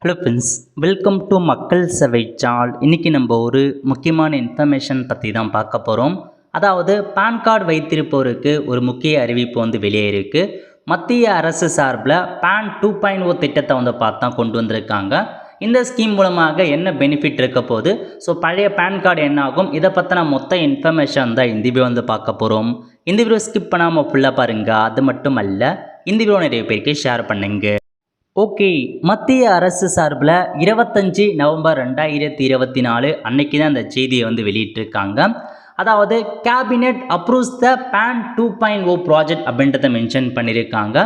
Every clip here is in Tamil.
ஹலோ ஃப்ரெண்ட்ஸ், வெல்கம் டு மக்கள் சேவை சேனல். இன்றைக்கி நம்ம ஒரு முக்கியமான இன்ஃபர்மேஷன் பற்றி தான் பார்க்க போகிறோம். அதாவது பேன் கார்டு வைத்திருப்போருக்கு ஒரு முக்கிய அறிவிப்பு வெளியே இருக்குது. மத்திய அரசு சார்பில் பேன் 2.0 திட்டத்தை பார்த்தா கொண்டு வந்திருக்காங்க. இந்த ஸ்கீம் மூலமாக என்ன பெனிஃபிட் இருக்க போகுது, ஸோ பழைய பேன் கார்டு என்ன ஆகும், இதை பற்றின மொத்த இன்ஃபர்மேஷன் தான் இந்த வீடியோ பார்க்க போகிறோம். இந்த வீடியோ ஸ்கிப் பண்ணாமல் ஃபுல்லாக பாருங்கள். அது மட்டும் அல்ல, இந்த வீடியோ நிறைய பேருக்கு ஷேர் பண்ணுங்க. ஓகே, மத்திய அரசு சார்பில் 25 நவம்பர் 2024 அன்னைக்கு தான் அந்த செய்தியை வெளியிட்டிருக்காங்க. அதாவது cabinet approves the PAN 2.0 project அப்படின்றத மென்ஷன் பண்ணியிருக்காங்க.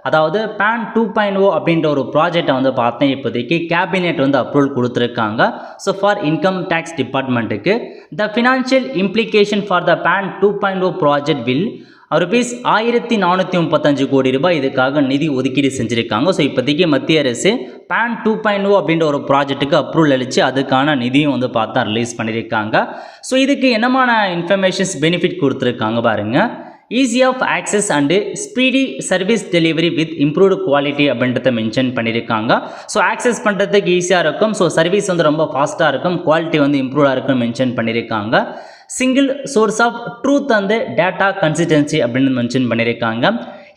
அதாவது பேன் 2.0 அப்படின்ற ஒரு ப்ராஜெக்டை பார்த்தேன் இப்போதைக்கு கேபினெட் அப்ரூவல் கொடுத்துருக்காங்க. ஸோ ஃபார் இன்கம் டேக்ஸ் டிபார்ட்மெண்ட்டுக்கு the financial implication for the PAN 2.0 project will rupees 1435 crore ரூபாய் இதுக்காக நிதி ஒதுக்கீடு செஞ்சுருக்காங்க. ஸோ இப்போதைக்கு மத்திய அரசு பேன் 2.0 அப்படின்ற ஒரு ப்ராஜெக்ட்டுக்கு அப்ரூவல் அளித்து அதுக்கான நிதியும் பார்த்தா ரிலீஸ் பண்ணியிருக்காங்க. ஸோ இதுக்கு என்னமான இன்ஃபர்மேஷன்ஸ் பெனிஃபிட் கொடுத்துருக்காங்க பாருங்கள். Easy of access and speedy service delivery with improved quality அப்படின்றத மென்ஷன் பண்ணியிருக்காங்க. ஸோ ஆக்சஸ் பண்ணுறதுக்கு ஈஸியாக இருக்கும், ஸோ சர்வீஸ் ரொம்ப ஃபாஸ்ட்டாக இருக்கும், குவாலிட்டி இம்ப்ரூவாக இருக்கும்னு மென்ஷன் பண்ணியிருக்காங்க. Single source of truth and data consistency அப்படின்னு மென்ஷன் பண்ணியிருக்காங்க.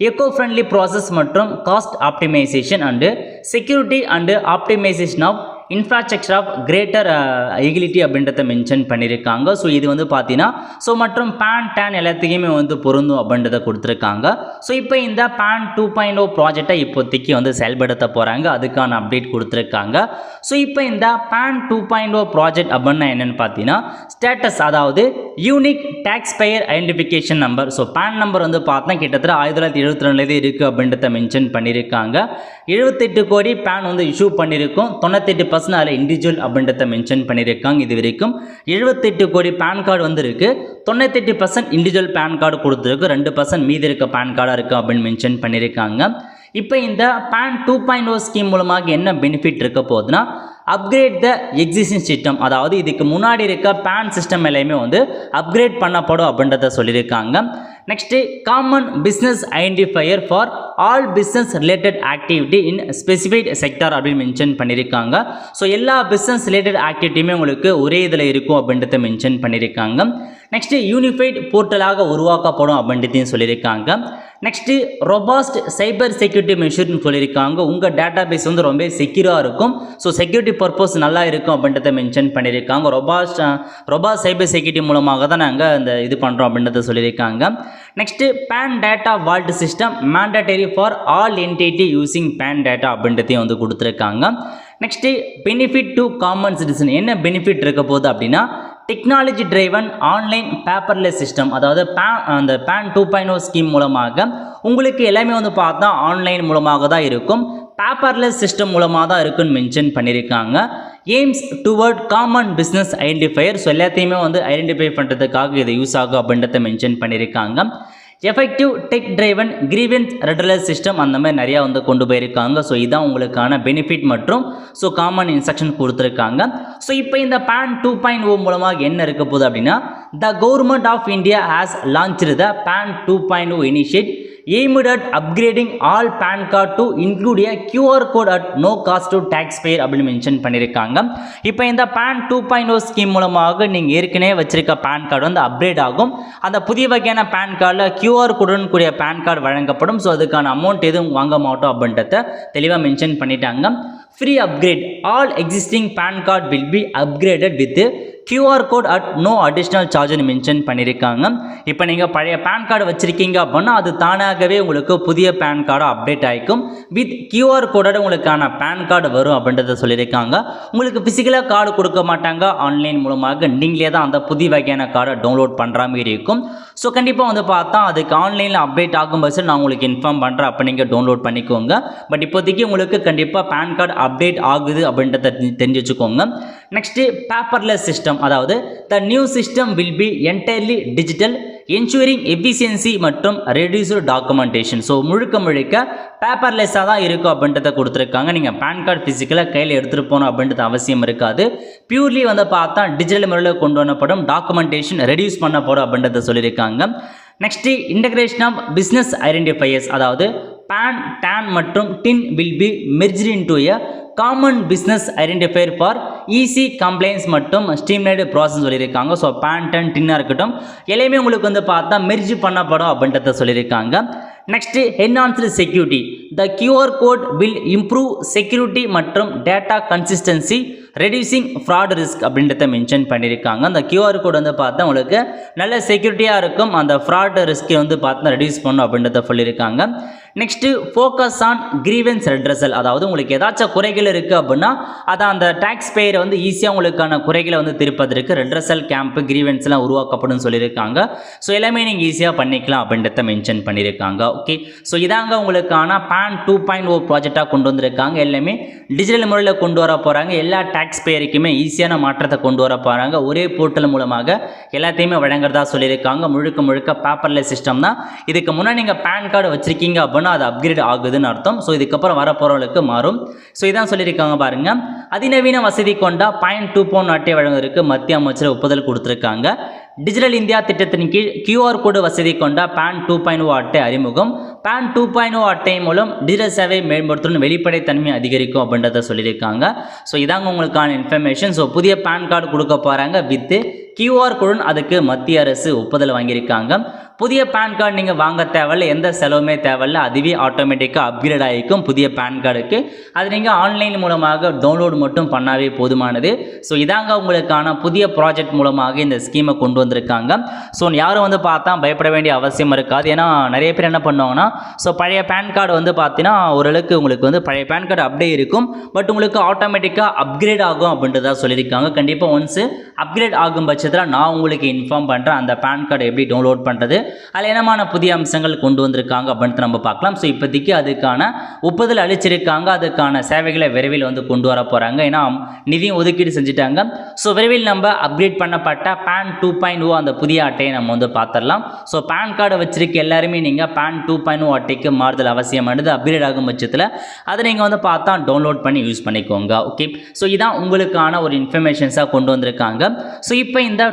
எக்கோ ஃப்ரெண்ட்லி ப்ராசஸ் மற்றும் cost optimisation and security and optimisation of infrastructure of greater agility அப்படின்றத மென்ஷன் பண்ணியிருக்காங்க. ஸோ இது பார்த்தீங்கன்னா ஸோ மற்றும் பேன் டேன் எல்லாத்துக்குமே பொருந்தும் அப்படின்றத கொடுத்துருக்காங்க. ஸோ இப்போ இந்த பேன் 2.0 ப்ராஜெக்டை இப்போதைக்கு செயல்படுத்த போகிறாங்க, அதுக்கான அப்டேட் கொடுத்துருக்காங்க. ஸோ இப்போ இந்த பேன் 2.0 ப்ராஜெக்ட் அப்படின்னா என்னென்னு பார்த்தீங்கன்னா ஸ்டேட்டஸ், அதாவது unique tax payer identification number. So PAN number பார்த்தா கிட்டத்தட்ட 1972 இருக்குது அப்படின்றத மென்ஷன் பண்ணியிருக்காங்க. 78 கோடி பேன் இஷ்யூ பண்ணியிருக்கோம், 98% அதில் இண்டிவிஜுவல் அப்படின்றத மென்ஷன் பண்ணியிருக்காங்க. இது வரைக்கும் 78 கோடி பேன் கார்டு இருக்கு, 98% இண்டிவிஜுவல் பேன் கார்டு கொடுத்துருக்கு, 2% மீதி இருக்க பேன் கார்டாக இருக்குது அப்படின்னு மென்ஷன் பண்ணியிருக்காங்க. இப்போ இந்த பேன் 2.0 ஸ்கீம் மூலமாக என்ன பெனிஃபிட் இருக்க போகுதுன்னா அப்கிரேட் த எக்ஸிஸ்டிங் சிஸ்டம், அதாவது இதுக்கு முன்னாடி இருக்க பேன் சிஸ்டம் எல்லாமே அப்கிரேட் பண்ணப்படும் அப்படின்றத சொல்லியிருக்காங்க. Next common business identifier for all business related activity in specified sector அப்படின்னு மென்ஷன் பண்ணியிருக்காங்க. ஸோ எல்லா பிஸ்னஸ் ரிலேட்டட் ஆக்டிவிட்டியுமே உங்களுக்கு ஒரே இதில் இருக்கும் அப்படின்றத மென்ஷன் பண்ணியிருக்காங்க. நெக்ஸ்ட்டு யூனிஃபைட் போர்ட்டலாக உருவாக்கப்படும் அப்படின்றதையும் சொல்லியிருக்காங்க. நெக்ஸ்ட்டு ரொபாஸ்ட் சைபர் செக்யூரிட்டி மெஷர்னு சொல்லியிருக்காங்க. உங்கள் டேட்டா பேஸ் ரொம்ப செக்யூராக இருக்கும், ஸோ செக்யூரிட்டி பர்பஸ் நல்லா இருக்கும் அப்படின்றத மென்ஷன் பண்ணியிருக்காங்க. ரொபாஸ்ட் சைபர் செக்யூரிட்டி மூலமாக தான் நாங்கள் இந்த இது பண்ணுறோம் அப்படின்றத சொல்லியிருக்காங்க. Next PAN data vault system mandatory for all entity using PAN data அப்படின்றதையும் கொடுத்துருக்காங்க. Next benefit to common citizen, என்ன பெனிஃபிட் இருக்க போகுது அப்படின்னா technology driven online paperless system, அதாவது அந்த பேன் 2.0 ஸ்கீம் மூலமாக உங்களுக்கு எல்லாமே பார்த்தா ஆன்லைன் மூலமாக தான் இருக்கும், பேப்பர்லெஸ் சிஸ்டம் மூலமாக தான் இருக்குன்னு மென்ஷன் பண்ணியிருக்காங்க. Aims toward common business identifier, so எல்லாத்தையுமே ஐடென்டிஃபை பண்ணுறதுக்காக இது யூஸ் ஆகும் அப்படின்றத மென்ஷன் பண்ணியிருக்காங்க. Effective tech driven grievance redressal system, அந்த மாதிரி நிறையா கொண்டு போயிருக்காங்க. ஸோ இதுதான் உங்களுக்கான பெனிஃபிட் மற்றும் ஸோ காமன் இன்ஸ்ட்ரக்ஷன் கொடுத்துருக்காங்க. ஸோ இப்போ இந்த பேன் 2.0 மூலமாக என்ன இருக்க போகுது அப்படின்னா the government of India has launched the PAN 2.0 initiate aimed at upgrading all PAN card to include a QR code at no cost to taxpayer அப்படின்னு மென்ஷன் பண்ணியிருக்காங்க. இப்போ இந்த பேன் 2.0 ஸ்கீம் மூலமாக நீங்கள் ஏற்கனவே வச்சிருக்க பேன் கார்டு அப்கிரேட் ஆகும். அந்த புதிய வகையான பேன் கார்டில் QR கோடுடன் கூடிய பேன் கார்டு வழங்கப்படும். ஸோ அதுக்கான அமௌண்ட் எதுவும் வாங்க மாட்டோம் அப்படின்றத தெளிவாக மென்ஷன் பண்ணிட்டாங்க. Free upgrade, all existing PAN card will be upgraded with QR code at no additional சார்ஜ்னு மென்ஷன் பண்ணியிருக்காங்க. இப்போ நீங்கள் பழைய பேன் கார்டு வச்சுருக்கீங்க அப்படின்னா அது தானாகவே உங்களுக்கு புதிய பேன் கார்டு அப்டேட் ஆகிக்கும். வித் QR கோடோட உங்களுக்கான பேன் கார்டு வரும் அப்படின்றத சொல்லியிருக்காங்க. உங்களுக்கு ஃபிசிக்கலாக கார்டு கொடுக்க மாட்டாங்க, ஆன்லைன் மூலமாக நீங்களே தான் அந்த புதிய வகையான கார்டை டவுன்லோட் பண்ணுற மாதிரி இருக்கும். ஸோ கண்டிப்பாக பார்த்தா அதுக்கு ஆன்லைனில் அப்டேட் ஆகும் பட்சம் நான் உங்களுக்கு இன்ஃபார்ம் பண்ணுறேன், அப்போ நீங்கள் டவுன்லோட் பண்ணிக்கோங்க. பட் இப்போதைக்கு உங்களுக்கு கண்டிப்பாக பேன் கார்டு அப்டேட் ஆகுது அப்படின்றத தெரிஞ்சு வச்சுக்கோங்க. நெக்ஸ்ட்டு பேப்பர்லெஸ் சிஸ்டம், அதாவது the new system will be entirely digital ensuring efficiency மற்றும் ரெடியூஸ்டு டாக்குமெண்டேஷன். ஸோ முழுக்க பேப்பர்லெஸ்ஸாக தான் இருக்கும் அப்படின்றத கொடுத்துருக்காங்க. நீங்கள் பேன் கார்டு ஃபிசிக்கலாக கையில் எடுத்துகிட்டு போகணும் அப்படின்றது அவசியம் இருக்காது. பியூர்லி பார்த்தா டிஜிட்டல் முறையில் கொண்டு வரப்படும், டாக்குமெண்டேஷன் ரெடியூஸ் பண்ணப்படும் அப்படின்றத சொல்லியிருக்காங்க. Next integration of business identifiers, அதாவது பேன் டேன் மற்றும் TIN will be merged into a common business identifier for easy complaints மற்றும் ஸ்ட்ரீம்லைடு ப்ராசஸ் சொல்லியிருக்காங்க. ஸோ பேண்ட் அண்ட் டின்னாக இருக்கட்டும் எல்லாமே உங்களுக்கு வந்து பார்த்தா மெர்ஜ் பண்ணப்படும் அப்படின்றத சொல்லியிருக்காங்க. Next enhanced security, the QR code will improve security மற்றும் data consistency reducing fraud risk அப்படின்றத மென்ஷன் பண்ணியிருக்காங்க. அந்த QR கோட் வந்து பார்த்தா உங்களுக்கு நல்ல செக்யூரிட்டியாக இருக்கும், அந்த ஃப்ராட் ரிஸ்க்கை வந்து பார்த்தா ரெடியூஸ் பண்ணும் அப்படின்றத சொல்லியிருக்காங்க. Next focus on grievance redressal, அதாவது உங்களுக்கு ஏதாச்சும் குறைகள் இருக்குது அப்படின்னா அதை அந்த டேக்ஸ் பேயரை வந்து ஈஸியாக உங்களுக்கான குறைகளை வந்து திருப்பதற்கு ரெட்ரஸல் கேம்ப்பு கிரீவன்ஸ்லாம் உருவாக்கப்படும் சொல்லியிருக்காங்க. ஸோ எல்லாமே நீங்கள் ஈஸியாக பண்ணிக்கலாம் அப்படின்றத மென்ஷன் பண்ணியிருக்காங்க. ஓகே, ஸோ இதாங்க உங்களுக்கான PAN 2.0 ப்ராஜெக்டாக கொண்டு வந்திருக்காங்க. எல்லாமே டிஜிட்டல் முறையில் கொண்டு வர போகிறாங்க. எல்லா டேக்ஸ் பேயருக்குமே ஈஸியான மாற்றத்தை கொண்டு வர போகிறாங்க. ஒரே போர்ட்டல் மூலமாக எல்லாத்தையுமே வழங்குறதா சொல்லியிருக்காங்க. முழுக்க முழுக்க பேப்பர்லெஸ் சிஸ்டம் தான். இதுக்கு முன்னாடி நீங்கள் பேன் கார்டு வச்சுருக்கீங்க அப்படின்னா அது அப்கிரேட் ஆகுதுன்னு அர்த்தம். ஸோ இதுக்கப்புறம் வரப்போறவங்களுக்கு மாறும். ஸோ இதான் சொல்லியிருக்காங்க பாருங்க. அதிநவீன வசதி கொண்ட PAN 2.0 அட்டை வழங்குவதற்கு மத்திய அமைச்சர் ஒப்புதல் கொடுத்திருக்காங்க. டிஜிட்டல் இந்தியா திட்டத்தின் கீழ் QR கோடு வசதி கொண்ட PAN 2.0 அட்டை அறிமுகம். PAN 2.0 அட்டை மூலம் டிஜிட்டல் சேவை மேம்படுத்தும், வெளிப்படைத்தன்மை அதிகரிக்கும் அப்படின்றத சொல்லியிருக்காங்க. ஸோ இதாங்க உங்களுக்கான இன்ஃபர்மேஷன். ஸோ புதிய பேன் கார்டு கொடுக்க போகிறாங்க வித் QR கோடு, அதுக்கு மத்திய அரசு ஒப்புதல் வாங்கியிருக்காங்க. புதிய பேன் கார்டு நீங்கள் வாங்க தேவையில்லை, எந்த செலவுமே தேவையில்லை, அதுவே ஆட்டோமேட்டிக்காக அப்கிரேட் ஆகிக்கும் புதிய பேன் கார்டுக்கு. அது நீங்கள் ஆன்லைன் மூலமாக டவுன்லோட் மட்டும் பண்ணாவே போதுமானது. ஸோ இதாங்க உங்களுக்கான புதிய ப்ராஜெக்ட் மூலமாக இந்த ஸ்கீமை கொண்டு வந்திருக்காங்க. ஸோ யாரும் வந்து பார்த்தா பயப்பட வேண்டிய அவசியம் இருக்காது. ஏன்னா நிறைய பேர் என்ன பண்ணுவாங்கன்னா, ஸோ பழைய பேன் கார்டு வந்து பார்த்தீங்கன்னா ஓரளவுக்கு உங்களுக்கு வந்து பழைய பேன் கார்டு அப்படியே இருக்கும், பட் உங்களுக்கு ஆட்டோமேட்டிக்காக அப்கிரேட் ஆகும் அப்படின்றத சொல்லியிருக்காங்க. கண்டிப்பாக ஒன்ஸு அப்கிரேட் ஆகும் பட்சத்தில் நான் உங்களுக்கு இன்ஃபார்ம் பண்ணுறேன் அந்த பேன் கார்டை எப்படி டவுன்லோட் பண்ணுறது, அதில் என்னமான புதிய அம்சங்கள் கொண்டு வந்திருக்காங்க அப்படின்னு நம்ம பார்க்கலாம். ஸோ இப்போதைக்கு அதுக்கான ஒப்புதல் அளிச்சிருக்காங்க. அதுக்கான சேவைகளை விரைவில் வந்து கொண்டு வர போகிறாங்க. ஏன்னா நிதியும் ஒதுக்கீடு செஞ்சுட்டாங்க. ஸோ விரைவில் நம்ம அப்கிரேட் பண்ணப்பட்ட PAN 2.0 அந்த புதிய அட்டையை நம்ம வந்து பார்த்துடலாம். ஸோ பேன் கார்டை வச்சிருக்க எல்லாருமே நீங்கள் PAN 2.0 அட்டைக்கு மாறுதல் அவசியமானது. அப்கிரேட் ஆகும் பட்சத்தில் அதை நீங்கள் வந்து பார்த்தா டவுன்லோட் பண்ணி யூஸ் பண்ணிக்கோங்க. ஓகே, ஸோ இதான் உங்களுக்கான ஒரு இன்ஃபர்மேஷன்ஸாக கொண்டு வந்திருக்காங்க. ஸோ இப்போ இந்த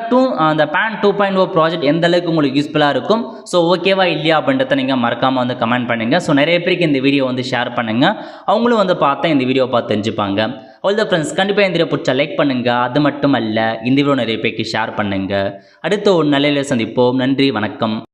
PAN 2.0 ப்ராஜெக்ட் எந்த அளவுக்கு உங்களுக்கு யூஸ்ஃபுல்லாக இருக்கும், ஸோ ஓகேவா இல்லையா அப்படின்றத நீங்கள் மறக்காமல் வந்து கமெண்ட் பண்ணுங்கள். ஸோ நிறைய பேருக்கு இந்த வீடியோ வந்து ஷேர் பண்ணுங்கள், அவங்களும் வந்து பார்த்தா இந்த வீடியோ பார்த்து தெரிஞ்சுப்பாங்க. ஆல் த ஃப்ரெண்ட்ஸ், கண்டிப்பாக இந்த வீடியோ பிடிச்சா லைக் பண்ணுங்கள். அது மட்டும் அல்ல, இந்த வீடியோ நிறைய பேருக்கு ஷேர் பண்ணுங்கள். அடுத்த ஒரு நல்ல சந்திப்போம். நன்றி, வணக்கம்.